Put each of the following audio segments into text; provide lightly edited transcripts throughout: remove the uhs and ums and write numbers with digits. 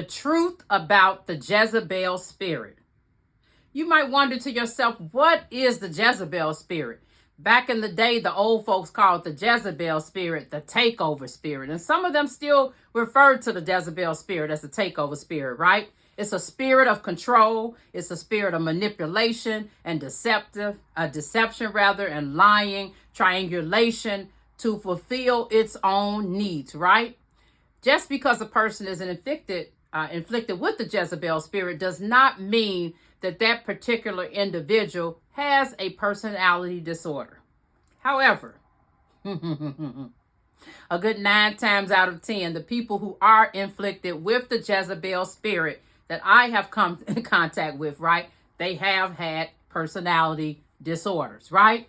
The truth about the Jezebel spirit. You might wonder to yourself, what is the Jezebel spirit? Back in the day, the old folks called the Jezebel spirit the takeover spirit. And some of them still refer to the Jezebel spirit as the takeover spirit, right? It's a spirit of control. It's a spirit of manipulation and deception, and lying, triangulation to fulfill its own needs, right? Just because a person is inflicted with the Jezebel spirit does not mean that particular individual has a personality disorder. However, a good 9 times out of 10, the people who are inflicted with the Jezebel spirit that I have come in contact with, right, they have had personality disorders, right?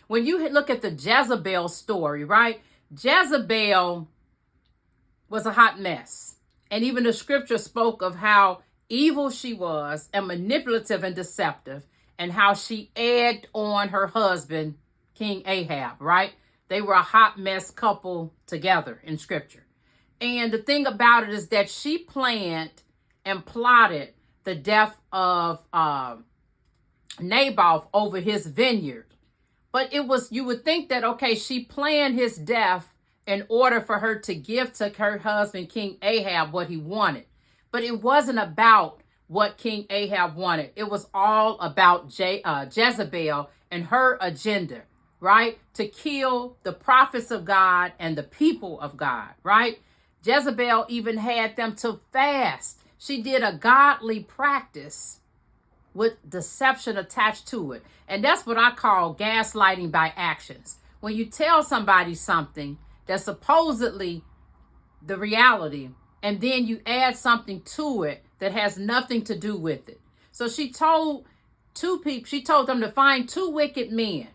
When you look at the Jezebel story, right, Jezebel was a hot mess. And even the scripture spoke of how evil she was and manipulative and deceptive, and how she egged on her husband, King Ahab, right? They were a hot mess couple together in scripture. And the thing about it is that she planned and plotted the death of Naboth over his vineyard. But it was, you would think that, okay, she planned his death in order for her to give to her husband, King Ahab, what he wanted. But it wasn't about what King Ahab wanted. It was all about Jezebel and her agenda, right? To kill the prophets of God and the people of God, right? Jezebel even had them to fast. She did a godly practice with deception attached to it. And that's what I call gaslighting by actions. When you tell somebody something that's supposedly the reality, and then you add something to it that has nothing to do with it. So she told them to find 2 wicked men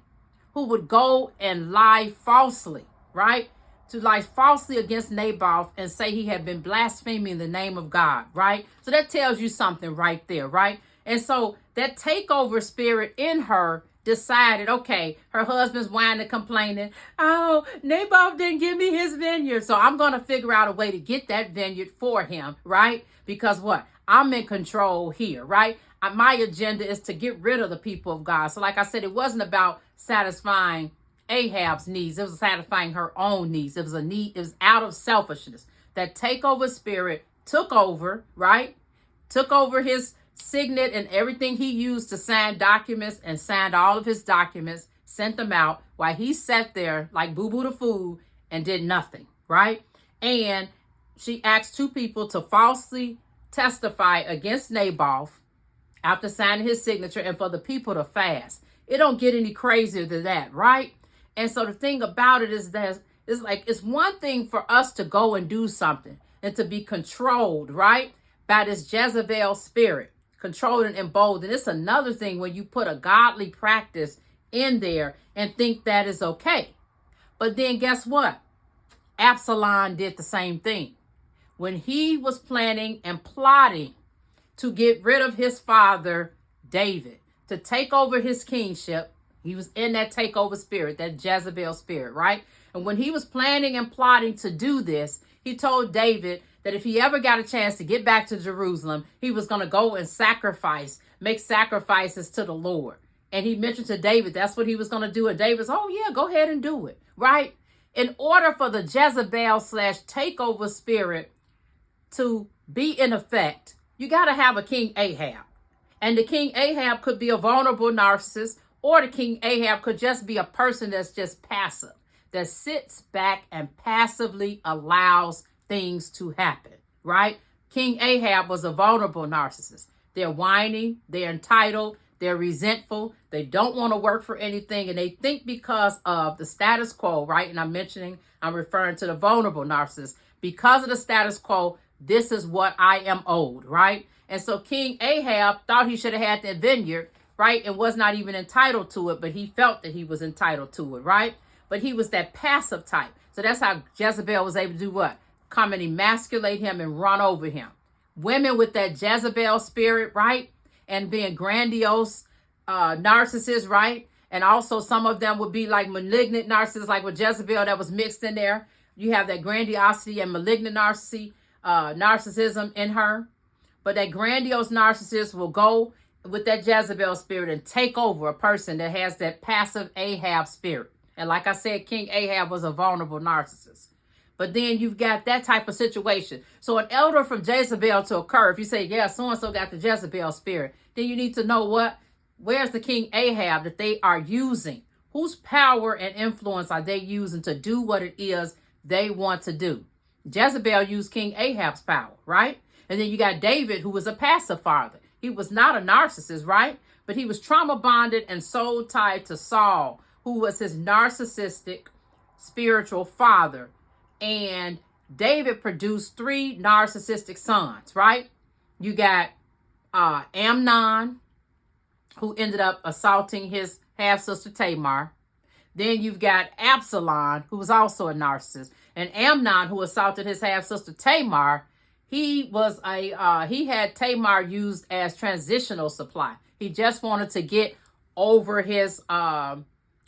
who would go and lie falsely, right? To lie falsely against Naboth and say he had been blaspheming the name of God, right? So that tells you something right there, right? And so that takeover spirit in her decided, okay, her husband's whining and complaining. Oh, Naboth didn't give me his vineyard. So I'm going to figure out a way to get that vineyard for him, right? Because what? I'm in control here, right? My agenda is to get rid of the people of God. So like I said, it wasn't about satisfying Ahab's needs. It was satisfying her own needs. It was a need. It was out of selfishness. That takeover spirit took over, right? Took over his signet and everything he used to sign documents, and signed all of his documents, sent them out while he sat there like boo-boo the fool and did nothing, right? And she asked 2 people to falsely testify against Naboth after signing his signature, and for the people to fast. It don't get any crazier than that, right? And so the thing about it is that it's one thing for us to go and do something and to be controlled, right, by this Jezebel spirit, controlled and emboldened. It's another thing when you put a godly practice in there and think that is okay. But then guess what? Absalom did the same thing. When he was planning and plotting to get rid of his father, David, to take over his kingship, he was in that takeover spirit, that Jezebel spirit, right? And when he was planning and plotting to do this, he told David that if he ever got a chance to get back to Jerusalem, he was going to go and make sacrifices to the Lord. And he mentioned to David that's what he was going to do. And David's, oh yeah, go ahead and do it, right? In order for the Jezebel/takeover spirit to be in effect, you got to have a King Ahab. And the King Ahab could be a vulnerable narcissist, or the King Ahab could just be a person that's just passive, that sits back and passively allows things to happen, right? King Ahab was a vulnerable narcissist. They're whining, they're entitled, they're resentful, they don't want to work for anything, and they think because of the status quo, right? And I'm referring to the vulnerable narcissist. Because of the status quo, this is what I am owed, right? And so King Ahab thought he should have had that vineyard, right? And was not even entitled to it, but he felt that he was entitled to it, right? But he was that passive type. So that's how Jezebel was able to do what? Come and emasculate him and run over him. Women with that Jezebel spirit, right? And being grandiose narcissists, right? And also some of them would be like malignant narcissists, like with Jezebel that was mixed in there. You have that grandiosity and malignant narcissism narcissism in her. But that grandiose narcissist will go with that Jezebel spirit and take over a person that has that passive Ahab spirit. And like I said, King Ahab was a vulnerable narcissist. But then you've got that type of situation. So an elder from Jezebel to occur, if you say, yeah, so-and-so got the Jezebel spirit, then you need to know where's the King Ahab that they are using? Whose power and influence are they using to do what it is they want to do? Jezebel used King Ahab's power, right? And then you got David, who was a passive father. He was not a narcissist, right? But he was trauma bonded and soul tied to Saul, who was his narcissistic spiritual father. And David produced 3 narcissistic sons, right? You got Amnon, who ended up assaulting his half-sister Tamar. Then you've got Absalom, who was also a narcissist. And Amnon, who assaulted his half-sister Tamar, he had Tamar used as transitional supply. He just wanted to get over his,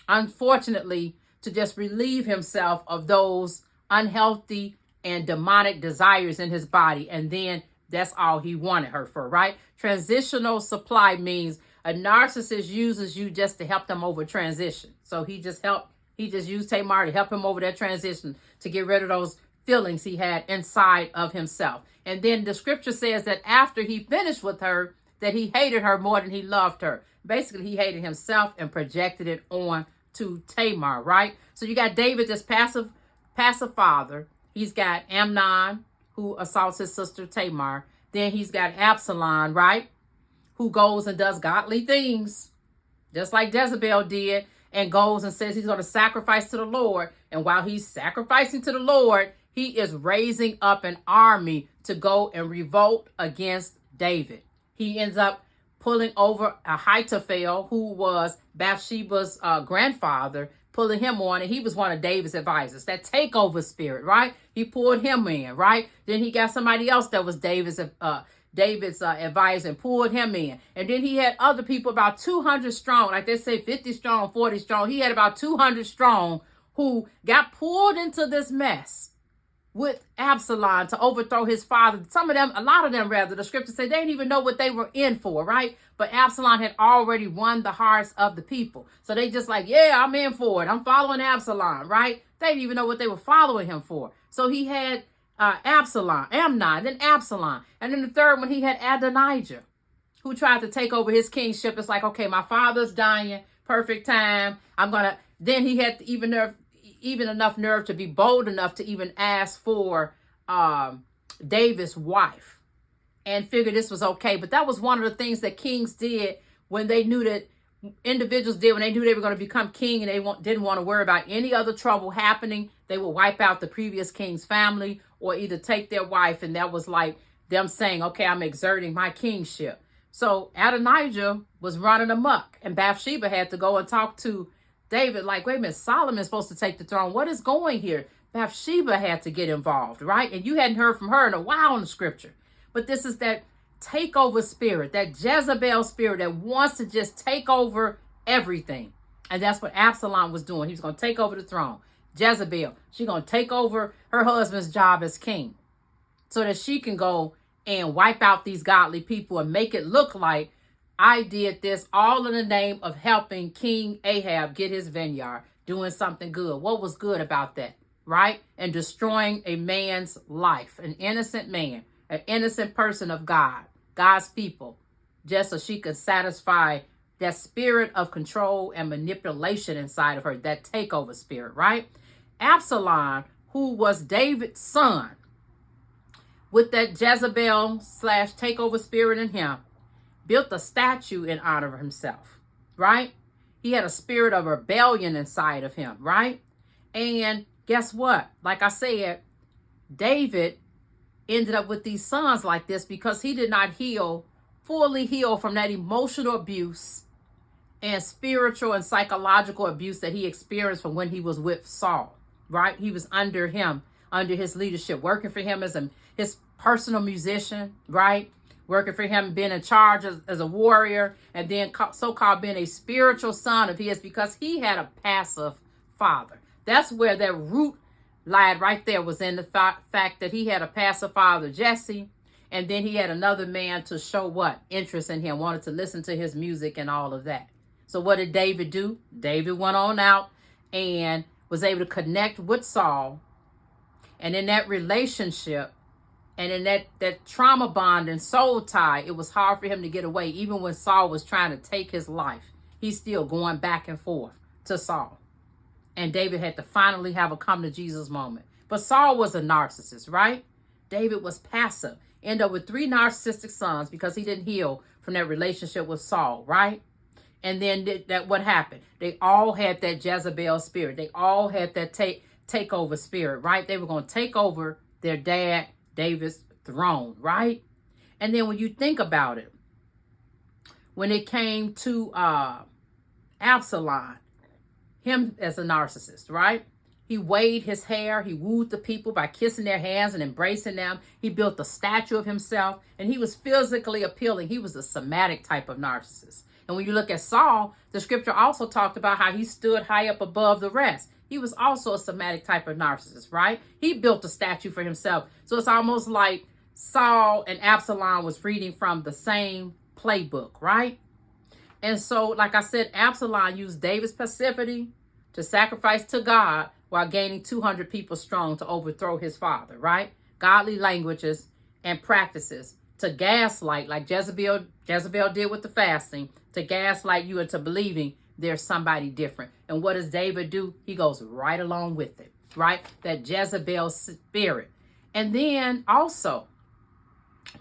unfortunately, to just relieve himself of those unhealthy and demonic desires in his body. And then that's all he wanted her for, right? Transitional supply means a narcissist uses you just to help them over transition. So he just used Tamar to help him over that transition, to get rid of those feelings he had inside of himself. And then the scripture says that after he finished with her, that he hated her more than he loved her. Basically, he hated himself and projected it on to Tamar, right? So you got David, this passive father. He's got Amnon, who assaults his sister Tamar. Then he's got Absalom, right? Who goes and does godly things, just like Jezebel did, and goes and says he's going to sacrifice to the Lord. And while he's sacrificing to the Lord, he is raising up an army to go and revolt against David. He ends up pulling over Ahithophel, who was Bathsheba's grandfather, pulling him on, and he was one of David's advisors. That takeover spirit, right? He pulled him in, right? Then he got somebody else that was David's advisor and pulled him in. And then he had other people, about 200 strong, like they say 50 strong, 40 strong. He had about 200 strong who got pulled into this mess with Absalom to overthrow his father. Some of them, a lot of them rather, the scripture said they didn't even know what they were in for, right? But Absalom had already won the hearts of the people. So they just like, yeah, I'm in for it. I'm following Absalom, right? They didn't even know what they were following him for. So he had Amnon, then Absalom. And then the third one, he had Adonijah, who tried to take over his kingship. It's like, okay, my father's dying, perfect time. Then he had even enough nerve to be bold enough to even ask for David's wife and figured this was okay. But that was one of the things that kings did when they knew that individuals did when they knew they were going to become king, and they didn't want to worry about any other trouble happening. They would wipe out the previous king's family or either take their wife. And that was like them saying, okay, I'm exerting my kingship. So Adonijah was running amok, and Bathsheba had to go and talk to David like, wait a minute, Solomon's supposed to take the throne. What is going here? Bathsheba had to get involved, right? And you hadn't heard from her in a while in the scripture. But this is that takeover spirit, that Jezebel spirit that wants to just take over everything. And that's what Absalom was doing. He was going to take over the throne. Jezebel, she's going to take over her husband's job as king so that she can go and wipe out these godly people and make it look like I did this all in the name of helping King Ahab get his vineyard, doing something good. What was good about that, right? And destroying a man's life, an innocent man, an innocent person of God, God's people, just so she could satisfy that spirit of control and manipulation inside of her, that takeover spirit, right? Absalom, who was David's son, with that Jezebel / takeover spirit in him, built a statue in honor of himself, right? He had a spirit of rebellion inside of him, right? And guess what? Like I said, David ended up with these sons like this because he did not fully heal from that emotional abuse and spiritual and psychological abuse that he experienced from when he was with Saul, right? He was under his leadership, working for him as his personal musician, right? Working for him, being in charge as a warrior, and then so-called being a spiritual son of his because he had a passive father. That's where that root lied right there was in the fact that he had a passive father, Jesse, and then he had another man to show what? Interest in him, wanted to listen to his music and all of that. So what did David do? David went on out and was able to connect with Saul. And in that relationship, and in that trauma bond and soul tie, it was hard for him to get away. Even when Saul was trying to take his life, he's still going back and forth to Saul. And David had to finally have a come to Jesus moment. But Saul was a narcissist, right? David was passive. Ended up with 3 narcissistic sons because he didn't heal from that relationship with Saul, right? And then what happened? They all had that Jezebel spirit. They all had that takeover spirit, right? They were going to take over their dad David's throne, right? And then when you think about it, when it came to Absalom, him as a narcissist, right? He waved his hair. He wooed the people by kissing their hands and embracing them. He built a statue of himself, and he was physically appealing. He was a somatic type of narcissist. And when you look at Saul, the scripture also talked about how he stood high up above the rest. He was also a somatic type of narcissist, right? He built a statue for himself. So it's almost like Saul and Absalom was reading from the same playbook, right? And so, like I said, Absalom used David's passivity to sacrifice to God while gaining 200 people strong to overthrow his father, right? Godly languages and practices to gaslight, like Jezebel did with the fasting, to gaslight you into believing there's somebody different. And what does David do? He goes right along with it, right? That Jezebel spirit. And then also,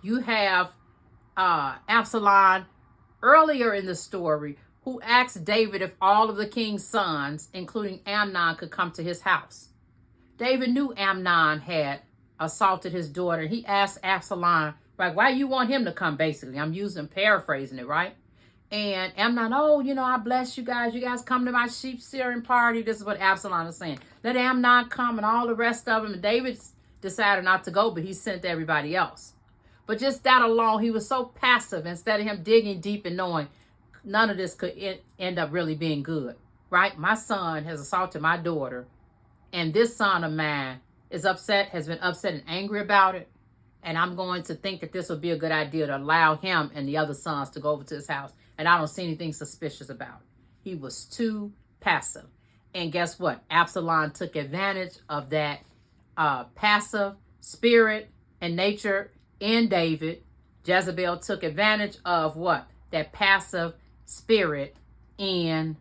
you have Absalom earlier in the story who asked David if all of the king's sons, including Amnon, could come to his house. David knew Amnon had assaulted his daughter. He asked Absalom, like, why you want him to come, basically? I'm paraphrasing it, right? And Amnon, I bless you guys. You guys come to my sheep shearing party. This is what Absalom is saying. Let Amnon come and all the rest of them. And David decided not to go, but he sent everybody else. But just that alone, he was so passive. Instead of him digging deep and knowing none of this could end up really being good, right? My son has assaulted my daughter, and this son of mine has been upset and angry about it. And I'm going to think that this would be a good idea to allow him and the other sons to go over to his house. And I don't see anything suspicious about it. He was too passive. And guess what? Absalom took advantage of that passive spirit and nature in David. Jezebel took advantage of what? That passive spirit in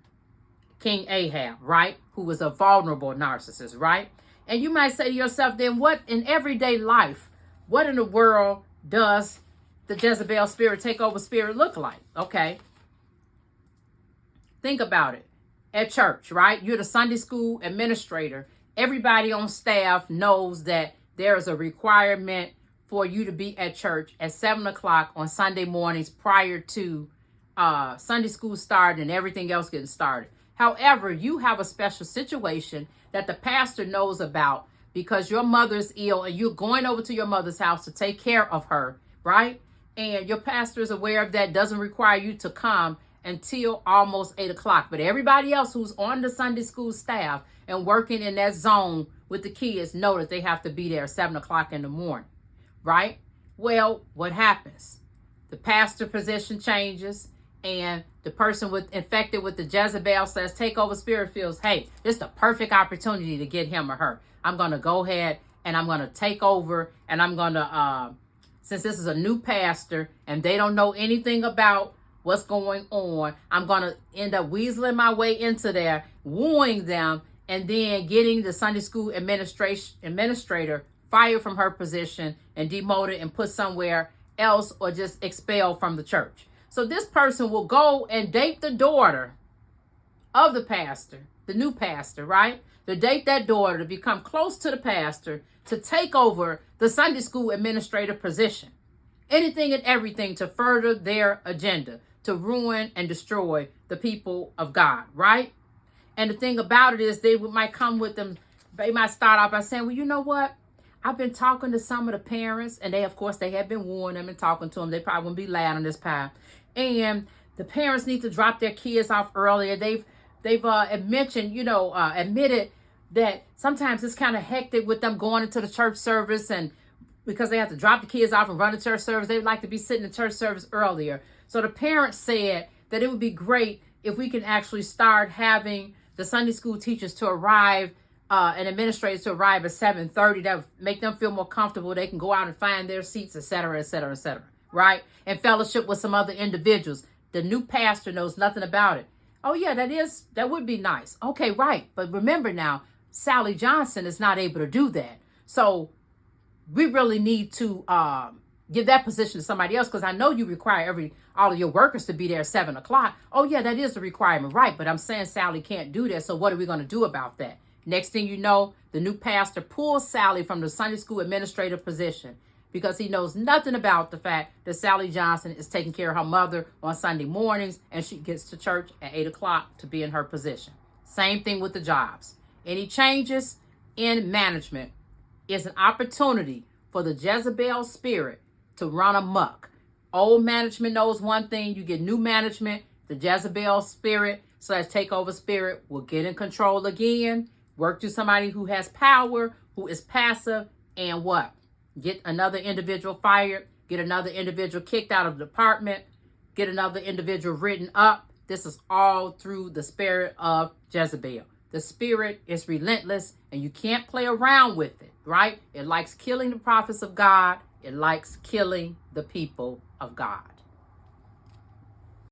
King Ahab, right? Who was a vulnerable narcissist, right? And you might say to yourself, then what in everyday life, what in the world does the Jezebel spirit, takeover spirit look like? Okay. Think about it. At church, right? You're the Sunday school administrator. Everybody on staff knows that there is a requirement for you to be at church at 7 o'clock on Sunday mornings prior to Sunday school starting and everything else getting started. However, you have a special situation that the pastor knows about because your mother's ill and you're going over to your mother's house to take care of her, right? And your pastor is aware of that, doesn't require you to come until almost 8 o'clock. But everybody else who's on the Sunday school staff and working in that zone with the kids know that they have to be there at 7 o'clock in the morning, right? Well, what happens? The pastor position changes, and the person infected with the Jezebel says takeover spirit feels, hey, this is the perfect opportunity to get him or her. I'm going to go ahead and I'm going to take over, and I'm going to, since this is a new pastor and they don't know anything about what's going on, I'm going to end up weaseling my way into there, wooing them, and then getting the Sunday school administrator fired from her position and demoted and put somewhere else or just expelled from the church. So this person will go and date the daughter of the pastor, the new pastor, right? To date that daughter, to become close to the pastor, to take over the Sunday school administrator position. Anything and everything to further their agenda, to ruin and destroy the people of God, right? And the thing about it is they might come with them. They might start off by saying, well, you know what? I've been talking to some of the parents, and they have been warning them and talking to them. They probably won't be loud on this path. And the parents need to drop their kids off earlier. They've admitted that sometimes it's kind of hectic with them going into the church service, and because they have to drop the kids off and run to church service, they would like to be sitting in church service earlier. So the parents said that it would be great if we can actually start having the Sunday school teachers to arrive and administrators to arrive at 7:30. That would make them feel more comfortable. They can go out and find their seats, etc., etc., etc., right? And fellowship with some other individuals. The new pastor knows nothing about it. Oh yeah, that would be nice. Okay, right. But remember now, Sally Johnson is not able to do that. So we really need to give that position to somebody else, because I know you require all of your workers to be there at 7 o'clock. Oh yeah, that is the requirement, right? But I'm saying Sally can't do that. So what are we going to do about that? Next thing you know, the new pastor pulls Sally from the Sunday school administrative position, because he knows nothing about the fact that Sally Johnson is taking care of her mother on Sunday mornings, and she gets to church at 8 o'clock to be in her position. Same thing with the jobs. Any changes in management is an opportunity for the Jezebel spirit to run amok. Old management knows one thing. You get new management, the Jezebel spirit / takeover spirit will get in control again, work to somebody who has power, who is passive, and what? Get another individual fired, get another individual kicked out of the department, get another individual written up. This is all through the spirit of Jezebel. The spirit is relentless, and you can't play around with it, right? It likes killing the prophets of God. It likes killing the people of God.